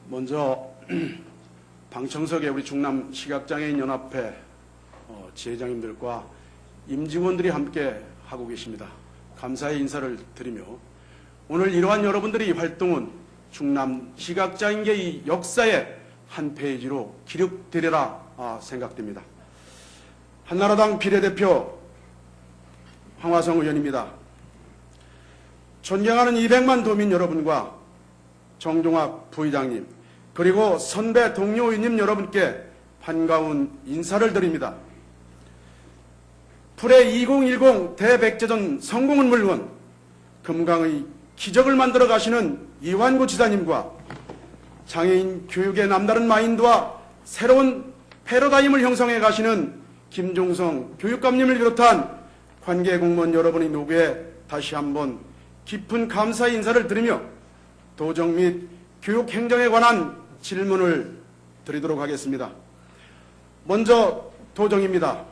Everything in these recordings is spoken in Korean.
먼저 방청석에 우리 충남 시각장애인연합회 지회장님들과 임직원들이 함께 하고 계십니다. 감사의 인사를 드리며 오늘 이러한 여러분들의 활동은 충남 시각장애인계의 역사의 한 페이지로 기록되리라 생각됩니다. 한나라당 비례대표 황화성 의원입니다. 존경하는 200만 도민 여러분과 정종학 부의장님 그리고 선배 동료 의원님 여러분께 반가운 인사를 드립니다. 불의 2010 대백제전 성공은 물론 금강의 기적을 만들어 가시는 이완구 지사님과 장애인 교육의 남다른 마인드와 새로운 패러다임을 형성해 가시는 김종성 교육감님을 비롯한 관계 공무원 여러분의 노고에 다시 한번 깊은 감사의 인사를 드리며 도정 및 교육 행정에 관한 질문을 드리도록 하겠습니다. 먼저 도정입니다.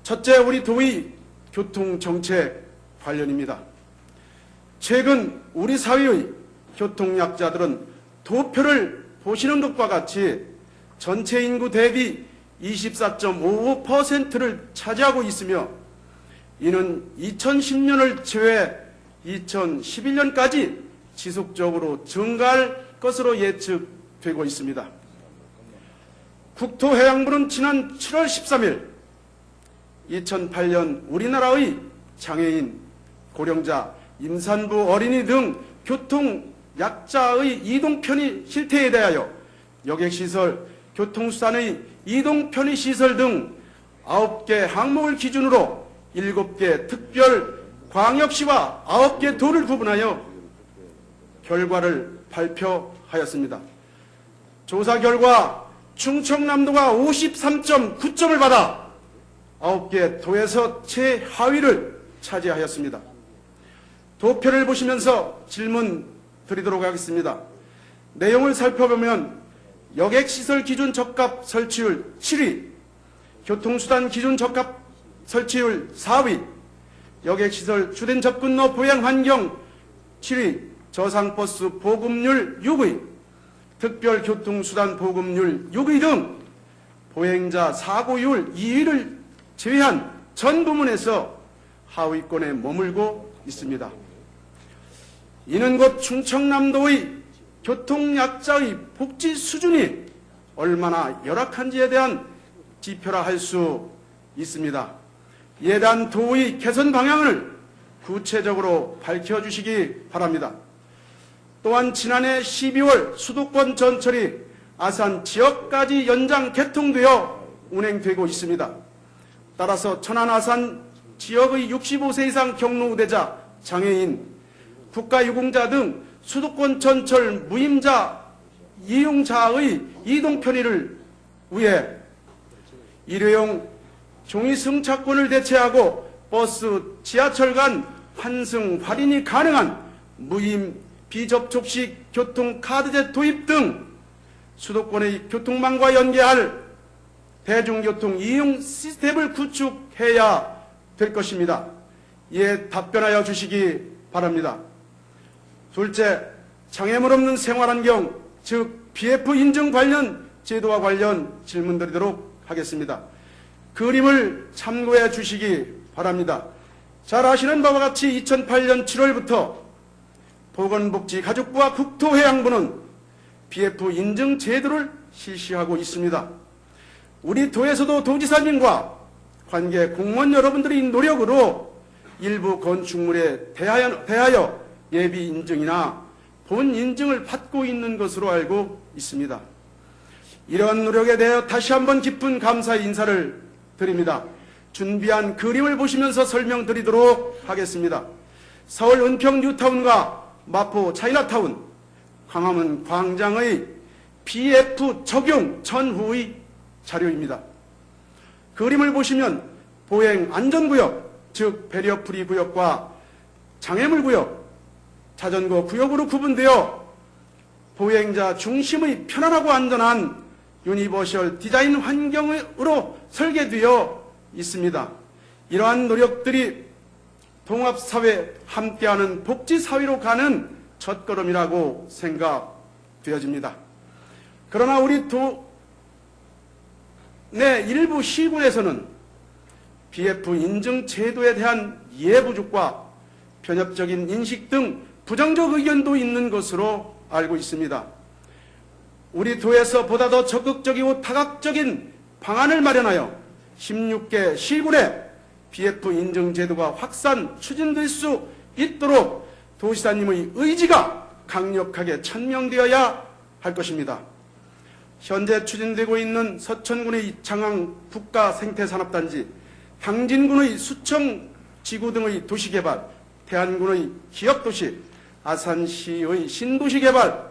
첫째, 우리 도의 교통정책 관련입니다. 최근 우리 사회의 교통약자들은 도표를 보시는 것과 같이 전체 인구 대비 24.55%를 차지하고 있으며 이는 2010년을 제외 2011년까지 지속적으로 증가할 것으로 예측되고 있습니다. 국토해양부는 지난 7월 13일 2008년 우리나라의 장애인, 고령자, 임산부, 어린이 등 교통약자의 이동편의 실태에 대하여 여객시설, 교통수단의 이동편의시설 등 9개 항목을 기준으로 7개 특별 광역시와 9개 도를 구분하여 결과를 발표하였습니다. 조사 결과 충청남도가 53.9점을 받아 9개 도에서 최하위를 차지하였습니다. 도표를 보시면서 질문 드리도록 하겠습니다. 내용을 살펴보면 여객시설 기준 적합 설치율 7위, 교통수단 기준 적합 설치율 4위, 여객시설 주된 접근로 보행 환경 7위, 저상버스 보급률 6위, 특별교통수단 보급률 6위 등 보행자 사고율 2위를 제외한 전 부문에서 하위권에 머물고 있습니다. 이는 곧 충청남도의 교통약자의 복지 수준이 얼마나 열악한지에 대한 지표라 할 수 있습니다. 이에 대한 도의 개선 방향을 구체적으로 밝혀주시기 바랍니다. 또한 지난해 12월 수도권 전철이 아산 지역까지 연장 개통되어 운행되고 있습니다. 따라서 천안 아산 지역의 65세 이상 경로우대자, 장애인, 국가유공자 등 수도권 전철 무임자 이용자의 이동 편의를 위해 일회용 종이 승차권을 대체하고 버스, 지하철 간 환승 할인이 가능한 무임 비접촉식 교통카드제 도입 등 수도권의 교통망과 연계할 대중교통 이용 시스템을 구축해야 될 것입니다. 이에 답변하여 주시기 바랍니다. 둘째, 장애물 없는 생활환경, 즉 BF 인증 관련 제도와 관련 질문드리도록 하겠습니다. 그림을 참고해 주시기 바랍니다. 잘 아시는 바와 같이 2008년 7월부터 보건복지가족부와 국토해양부는 BF 인증 제도를 실시하고 있습니다. 우리 도에서도 도지사님과 관계 공무원 여러분들의 노력으로 일부 건축물에 대하여 예비 인증이나 본 인증을 받고 있는 것으로 알고 있습니다. 이러한 노력에 대해 다시 한번 깊은 감사의 인사를 드립니다. 준비한 그림을 보시면서 설명드리도록 하겠습니다. 서울 은평 뉴타운과 마포 차이나타운, 광화문 광장의 BF 적용 전후의 자료입니다. 그림을 보시면 보행 안전구역, 즉 배리어 프리 구역과 장애물구역, 자전거 구역으로 구분되어 보행자 중심의 편안하고 안전한 유니버셜 디자인 환경으로 설계되어 있습니다. 이러한 노력들이 통합사회, 함께하는 복지사회로 가는 첫걸음이라고 생각되어집니다. 그러나 우리 도내 일부 시군에서는 BF 인증 제도에 대한 이해 부족과 편협적인 인식 등 부정적 의견도 있는 것으로 알고 있습니다. 우리 도에서 보다 더 적극적이고 다각적인 방안을 마련하여 16개 시군에 BF 인증 제도가 확산 추진될 수 있도록 도지사님의 의지가 강력하게 천명되어야 할 것입니다. 현재 추진되고 있는 서천군의 장항 국가생태산업단지, 당진군의 수청지구 등의 도시개발, 태안군의 기업도시, 아산시의 신도시개발,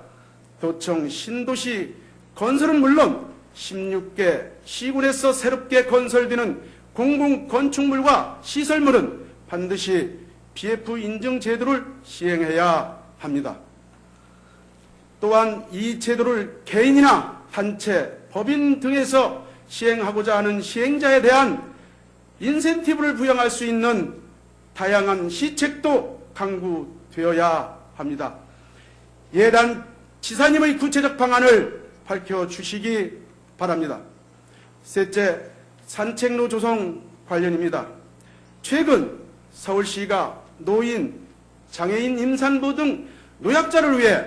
도청 신도시 건설은 물론 16개 시군에서 새롭게 건설되는 공공건축물과 시설물은 반드시 BF 인증 제도를 시행해야 합니다. 또한 이 제도를 개인이나 단체, 법인 등에서 시행하고자 하는 시행자에 대한 인센티브를 부여할 수 있는 다양한 시책도 강구되어야 합니다. 예단 지사님의 구체적 방안을 밝혀주시기 바랍니다. 셋째, 산책로 조성 관련입니다. 최근 서울시가 노인, 장애인, 임산부 등 노약자를 위해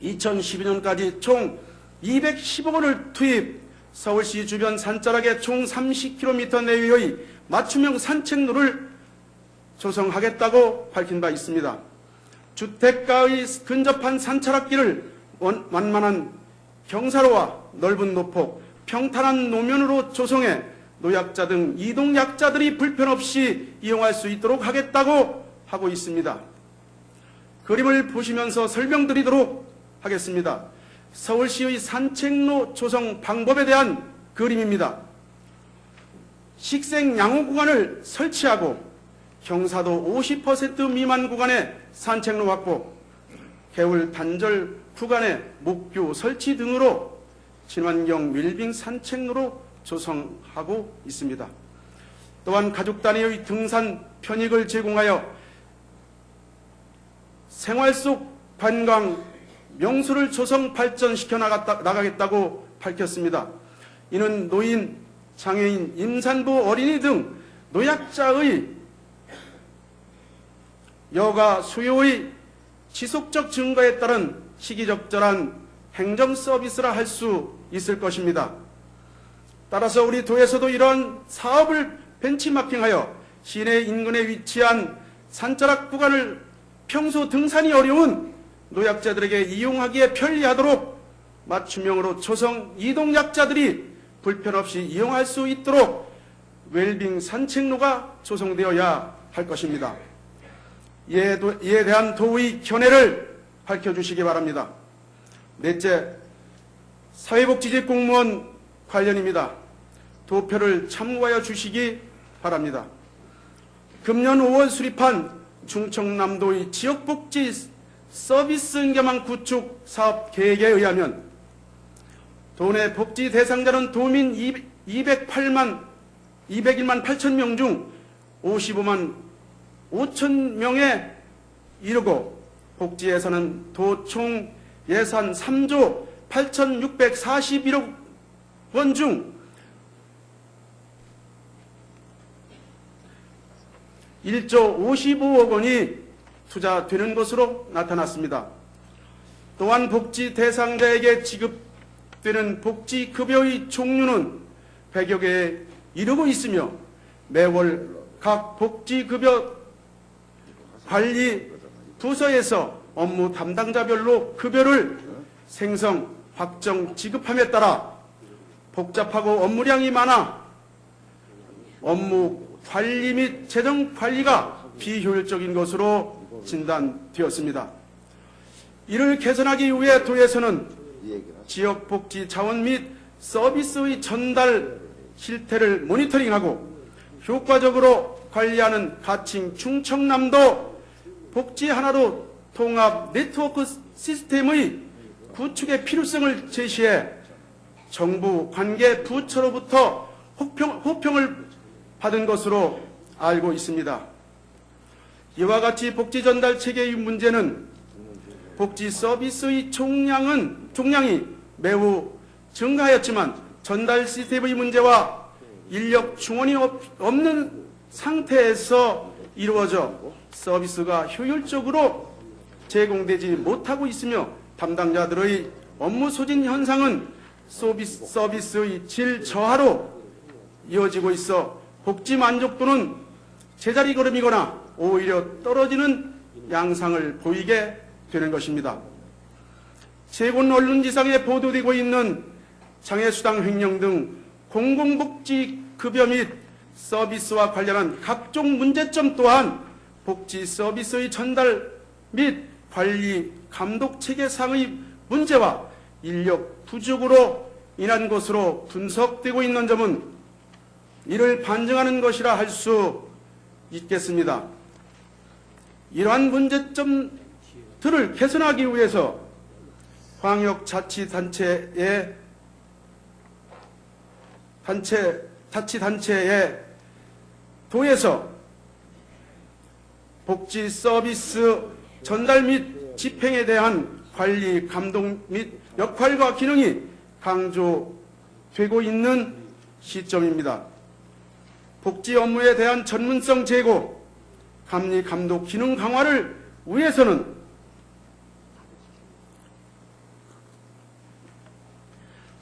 2012년까지 총 210억 원을 투입, 서울시 주변 산자락에 총 30km 내외의 맞춤형 산책로를 조성하겠다고 밝힌 바 있습니다. 주택가의 근접한 산차락길을 완만한 경사로와 넓은 노폭, 평탄한 노면으로 조성해 노약자 등 이동약자들이 불편 없이 이용할 수 있도록 하겠다고 하고 있습니다. 그림을 보시면서 설명드리도록 하겠습니다. 서울시의 산책로 조성 방법에 대한 그림입니다. 식생 양호 구간을 설치하고 경사도 50% 미만 구간의 산책로 확보, 개울 단절 구간의 목교 설치 등으로 친환경 웰빙 산책로로 조성하고 있습니다. 또한 가족 단위의 등산 편익을 제공하여 생활 속 관광 명소를 조성 발전시켜 나가겠다고 밝혔습니다. 이는 노인, 장애인, 임산부, 어린이 등 노약자의 여가 수요의 지속적 증가에 따른 시기적절한 행정 서비스라 할 수 있을 것입니다. 따라서 우리 도에서도 이런 사업을 벤치마킹하여 시내 인근에 위치한 산자락 구간을 평소 등산이 어려운 노약자들에게 이용하기에 편리하도록 맞춤형으로 조성, 이동약자들이 불편 없이 이용할 수 있도록 웰빙 산책로가 조성되어야 할 것입니다. 이에 대한 도의 견해를 밝혀주시기 바랍니다. 넷째, 사회복지직 공무원 관련입니다. 도표를 참고하여 주시기 바랍니다. 금년 5월 수립한 충청남도의 지역복지 서비스 인계망 구축 사업 계획에 의하면 도내 복지 대상자는 도민 201만 8천 명 중 55만 5천 명에 이르고 복지 예산은 도 총 예산 3조 8,641억 원 중 1조 55억 원이 투자되는 것으로 나타났습니다. 또한 복지 대상자에게 지급되는 복지급여의 종류는 100여 개에 이르고 있으며 매월 각 복지급여 관리 부서에서 업무 담당자별로 급여를 생성, 확정, 지급함에 따라 복잡하고 업무량이 많아 업무 관리 및 재정 관리가 비효율적인 것으로 진단되었습니다. 이를 개선하기 위해 도에서는 지역복지 자원 및 서비스의 전달 실태를 모니터링하고 효과적으로 관리하는 가칭 충청남도 복지 하나로 통합 네트워크 시스템의 구축의 필요성을 제시해 정부 관계 부처로부터 호평을 받은 것으로 알고 있습니다. 이와 같이 복지 전달 체계의 문제는 복지 서비스의 총량이 매우 증가하였지만 전달 시스템의 문제와 인력 충원이 없는 상태에서 이루어져 서비스가 효율적으로 제공되지 못하고 있으며 담당자들의 업무 소진 현상은 서비스의 질 저하로 이어지고 있어 복지 만족도는 제자리 걸음이거나 오히려 떨어지는 양상을 보이게 되는 것입니다. 최근 언론지상에 보도되고 있는 장애수당 횡령 등 공공복지 급여 및 서비스와 관련한 각종 문제점 또한 복지 서비스의 전달 및 관리 감독 체계상의 문제와 인력 부족으로 인한 것으로 분석되고 있는 점은 이를 반증하는 것이라 할 수 있겠습니다. 이러한 문제점들을 개선하기 위해서 광역자치단체의 자치단체에 도에서 복지 서비스 전달 및 집행에 대한 관리, 감독 및 역할과 기능이 강조되고 있는 시점입니다. 복지 업무에 대한 전문성 제고, 감리, 감독, 기능 강화를 위해서는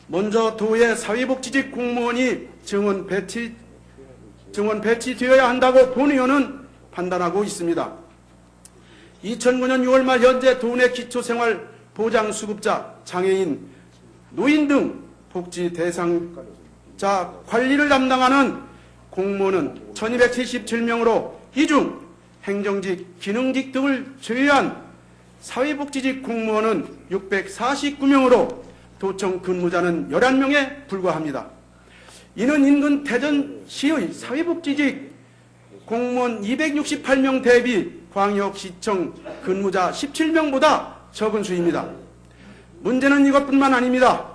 먼저 도의 사회복지직 공무원이 증원 배치되어야 한다고 본의원은 판단하고 있습니다. 2009년 6월 말 현재 도내 기초생활보장수급자, 장애인, 노인 등 복지 대상자 관리를 담당하는 공무원은 1277명으로 이 중 행정직, 기능직 등을 제외한 사회복지직 공무원은 649명으로 도청 근무자는 11명에 불과합니다. 이는 인근 대전시의 사회복지직 공무원 268명 대비 광역시청 근무자 17명보다 적은 수입니다. 문제는 이것뿐만 아닙니다.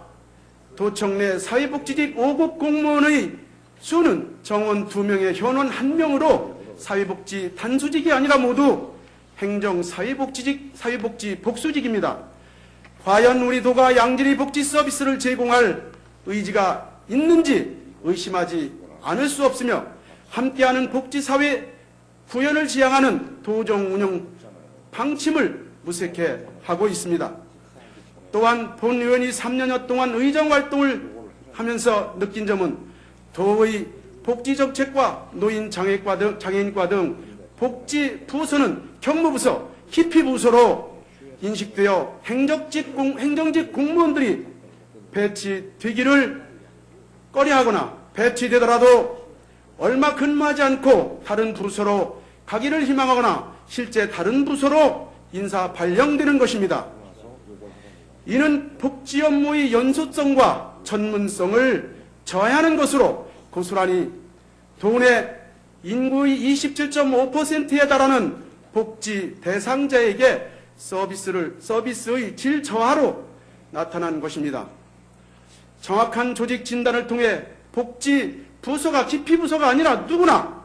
도청 내 사회복지직 5급 공무원의 수는 정원 2명에 현원 1명으로 사회복지 단수직이 아니라 모두 행정 사회복지직, 사회복지 복수직입니다. 과연 우리 도가 양질의 복지 서비스를 제공할 의지가 있는지 의심하지 않을 수 없으며 함께하는 복지사회 구현을 지향하는 도정 운영 방침을 무색해 하고 있습니다. 또한 본 의원이 3년여 동안 의정활동을 하면서 느낀 점은 도의 복지정책과 노인 장애인과 등 복지부서는 경무부서, 기피부서로 인식되어 행정직 공무원들이 배치되기를 꺼려하거나 배치되더라도 얼마 근무하지 않고 다른 부서로 가기를 희망하거나 실제 다른 부서로 인사 발령되는 것입니다. 이는 복지 업무의 연소성과 전문성을 저해하는 것으로 고스란히 도내 인구의 27.5%에 달하는 복지 대상자에게 서비스의 질 저하로 나타난 것입니다. 정확한 조직 진단을 통해 복지 부서가 기피부서가 아니라 누구나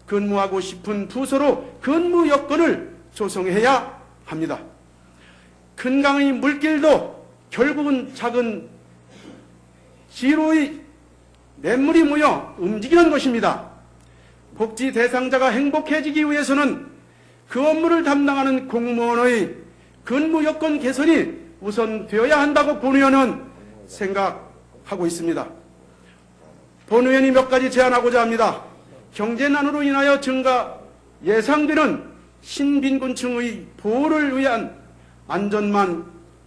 근무하고 싶은 부서로 근무 여건을 조성해야 합니다. 큰 강의 물길도 결국은 작은 지로의 냇물이 모여 움직이는 것입니다. 복지 대상자가 행복해지기 위해서는 그 업무를 담당하는 공무원의 근무 여건 개선이 우선되어야 한다고 본 의원은 생각하고 있습니다. 본 의원이 몇 가지 제안하고자 합니다. 경제난으로 인하여 증가 예상되는 신빈곤층의 보호를 위한 안전망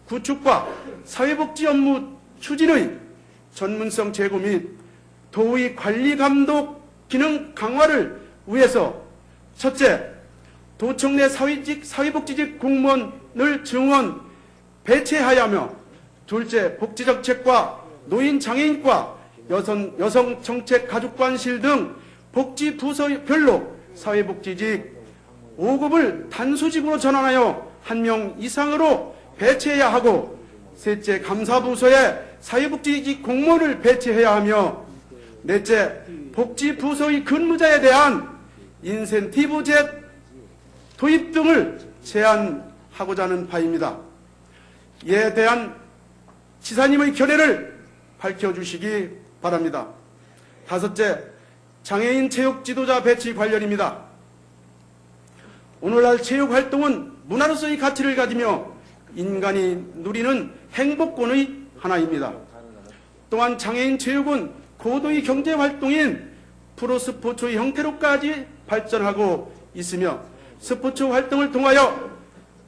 구축과 사회복지 업무 추진의 전문성 제고 및 도의 관리 감독 기능 강화를 위해서 첫째, 도청 내 사회복지직 공무원을 증원 배치하여 둘째, 복지정책과 노인 장애인과 여성정책 가족관실 등 복지부서별로 사회복지직 5급을 단수직으로 전환하여 1명 이상으로 배치해야 하고, 셋째, 감사부서에 사회복지직 공무원을 배치해야 하며, 넷째, 복지부서의 근무자에 대한 인센티브제 도입 등을 제안하고자 하는 바입니다. 이에 대한 지사님의 견해를 밝혀주시기 바랍니다. 다섯째, 장애인 체육 지도자 배치 관련입니다. 오늘날 체육활동은 문화로서의 가치를 가지며 인간이 누리는 행복권의 하나입니다. 또한 장애인 체육은 고도의 경제활동인 프로스포츠의 형태로까지 발전하고 있으며, 스포츠 활동을 통하여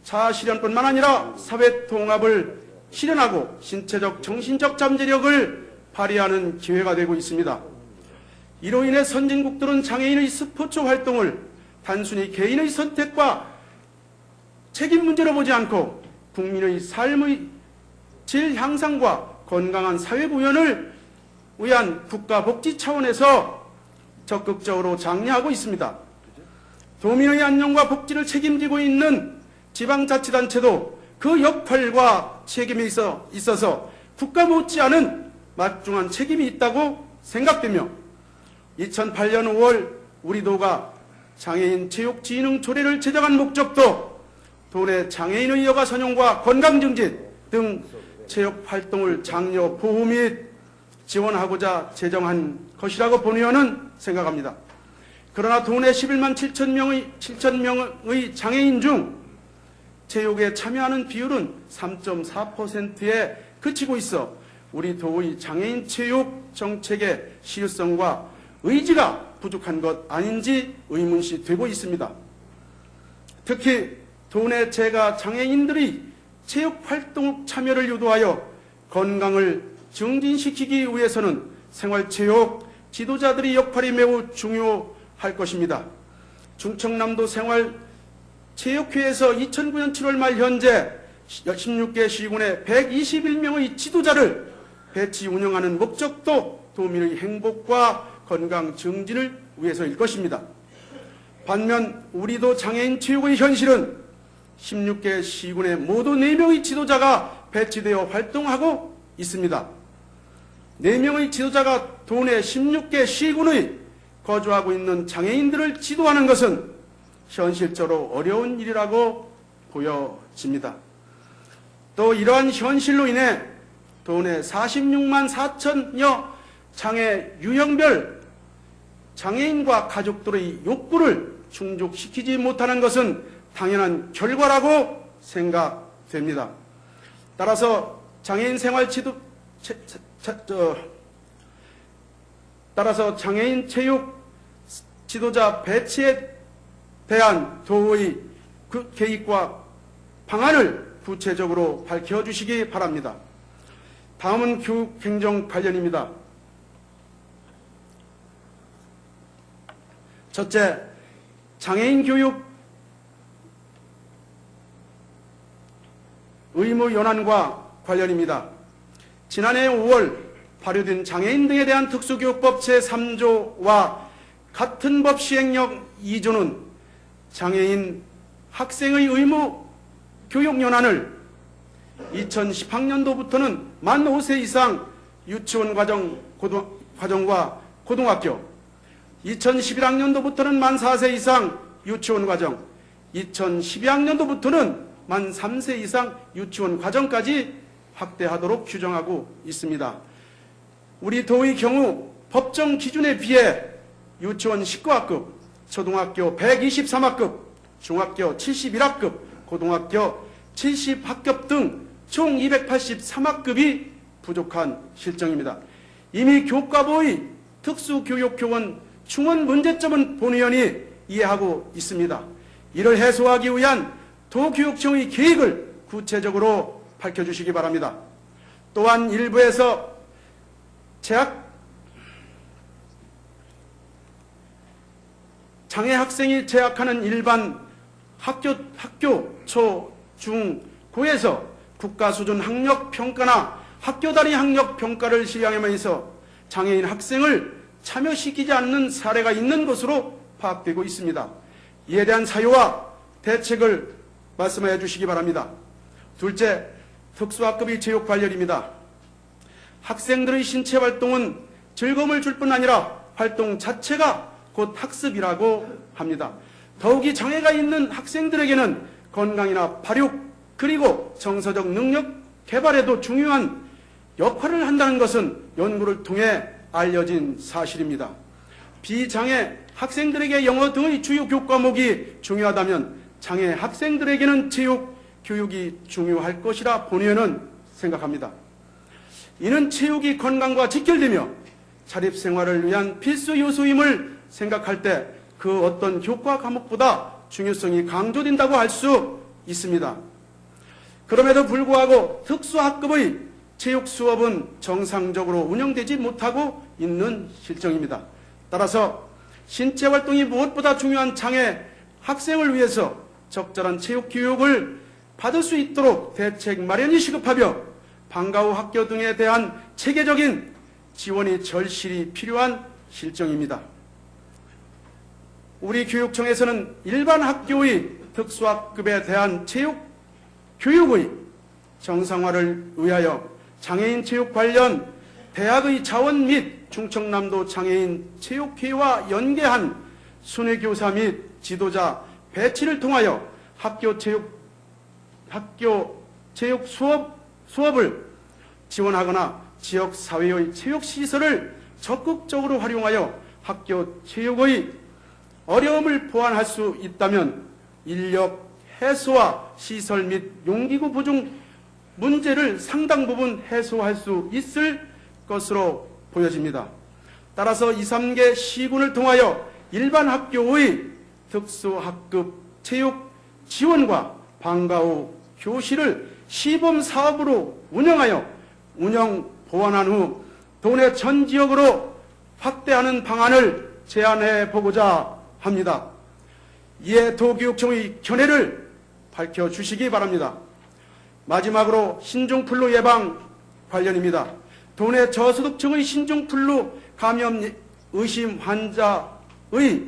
자아실현뿐만 아니라 사회통합을 실현하고 신체적, 정신적 잠재력을 발휘하는 기회가 되고 있습니다. 이로 인해 선진국들은 장애인의 스포츠 활동을 단순히 개인의 선택과 책임 문제로 보지 않고 국민의 삶의 질 향상과 건강한 사회 구현을 위한 국가 복지 차원에서 적극적으로 장려하고 있습니다. 도민의 안녕과 복지를 책임지고 있는 지방자치단체도 그 역할과 책임에 있어서 국가 못지않은 막중한 책임이 있다고 생각되며, 2008년 5월 우리 도가 장애인 체육진흥 조례를 제정한 목적도 도내 장애인의 여가 선용과 건강 증진 등 체육활동을 장려 보호 및 지원하고자 제정한 것이라고 본의원은 생각합니다. 그러나 도내 11만 7천 명의 장애인 중 체육에 참여하는 비율은 3.4%에 그치고 있어 우리 도의 장애인 체육 정책의 실효성과 의지가 부족한 것 아닌지 의문시 되고 있습니다. 특히 도내 제가 장애인들의 체육활동 참여를 유도하여 건강을 증진시키기 위해서는 생활체육 지도자들의 역할이 매우 중요할 것입니다. 충청남도 생활체육회에서 2009년 7월 말 현재 16개 시군에 121명의 지도자를 배치 운영하는 목적도 도민의 행복과 건강 증진을 위해서일 것입니다. 반면 우리도 장애인 체육의 현실은 16개 시군에 모두 4명의 지도자가 배치되어 활동하고 있습니다. 4명의 지도자가 도내 16개 시군의 거주하고 있는 장애인들을 지도하는 것은 현실적으로 어려운 일이라고 보여집니다. 또 이러한 현실로 인해 도내 46만 4천여 장애 유형별 장애인과 가족들의 욕구를 충족시키지 못하는 것은 당연한 결과라고 생각됩니다. 따라서 장애인 장애인 체육 지도자 배치에 대한 도의 그 계획과 방안을 구체적으로 밝혀주시기 바랍니다. 다음은 교육행정 관련입니다. 첫째, 장애인 교육 의무 연한과 관련입니다. 지난해 5월 발효된 장애인 등에 대한 특수교육법 제3조와 같은 법 시행령 2조는 장애인 학생의 의무 교육연한을 2010학년도부터는 만 5세 이상 유치원 과정과 고등학교, 2011학년도부터는 만 4세 이상 유치원 과정, 2012학년도부터는 만 3세 이상 유치원 과정까지 확대하도록 규정하고 있습니다. 우리 도의 경우 법정 기준에 비해 유치원 19학급, 초등학교 123학급, 중학교 71학급, 고등학교 70학급 등 총 283학급이 부족한 실정입니다. 이미 교과부의 특수교육교원 충원 문제점은 본의원이 이해하고 있습니다. 이를 해소하기 위한 도교육청의 계획을 구체적으로 밝혀주시기 바랍니다. 또한 일부에서 장애 학생이 재학하는 일반 학교 초, 중, 고에서 국가 수준 학력 평가나 학교 단위 학력 평가를 시행하면서 장애인 학생을 참여시키지 않는 사례가 있는 것으로 파악되고 있습니다. 이에 대한 사유와 대책을 말씀해 주시기 바랍니다. 둘째, 특수학급의 체육 관련입니다. 학생들의 신체 활동은 즐거움을 줄 뿐 아니라 활동 자체가 곧 학습이라고 합니다. 더욱이 장애가 있는 학생들에게는 건강이나 발육 그리고 정서적 능력 개발에도 중요한 역할을 한다는 것은 연구를 통해 알려진 사실입니다. 비장애 학생들에게 영어 등의 주요 교과목이 중요하다면 장애 학생들에게는 체육 교육이 중요할 것이라 본의원은 생각합니다. 이는 체육이 건강과 직결되며 자립생활을 위한 필수 요소임을 생각할 때 그 어떤 교과 과목보다 중요성이 강조된다고 할 수 있습니다. 그럼에도 불구하고 특수학급의 체육 수업은 정상적으로 운영되지 못하고 있는 실정입니다. 따라서 신체 활동이 무엇보다 중요한 장애 학생을 위해서 적절한 체육 교육을 받을 수 있도록 대책 마련이 시급하며 방과 후 학교 등에 대한 체계적인 지원이 절실히 필요한 실정입니다. 우리 교육청에서는 일반 학교의 특수학급에 대한 체육 교육의 정상화를 위하여 장애인 체육 관련 대학의 자원 및 충청남도 장애인 체육회와 연계한 순회교사 및 지도자 배치를 통하여 학교 체육 수업을 지원하거나 지역 사회의 체육 시설을 적극적으로 활용하여 학교 체육의 어려움을 보완할 수 있다면 인력 해소와 시설 및 용기구 부족 문제를 상당 부분 해소할 수 있을 것으로 보여집니다. 따라서 2, 3개 시군을 통하여 일반 학교의 특수학급 체육 지원과 방과 후 교실을 시범 사업으로 운영하여 운영 보완한 후 도내 전 지역으로 확대하는 방안을 제안해 보고자 합니다. 이에 도교육청의 견해를 밝혀주시기 바랍니다. 마지막으로 신종플루 예방 관련입니다. 도내 저소득층의 신종플루 감염 의심 환자의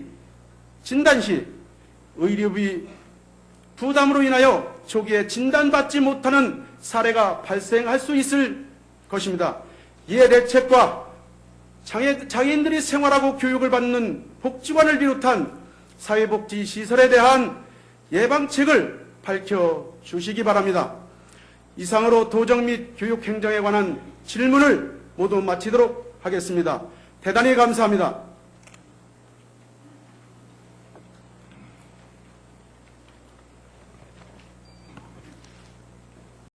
진단 시 의료비 부담으로 인하여 초기에 진단받지 못하는 사례가 발생할 수 있을 것입니다. 이에 대책과 장애인들이 생활하고 교육을 받는 복지관을 비롯한 사회복지시설에 대한 예방책을 밝혀주시기 바랍니다. 이상으로 도정 및 교육행정에 관한 질문을 모두 마치도록 하겠습니다. 대단히 감사합니다.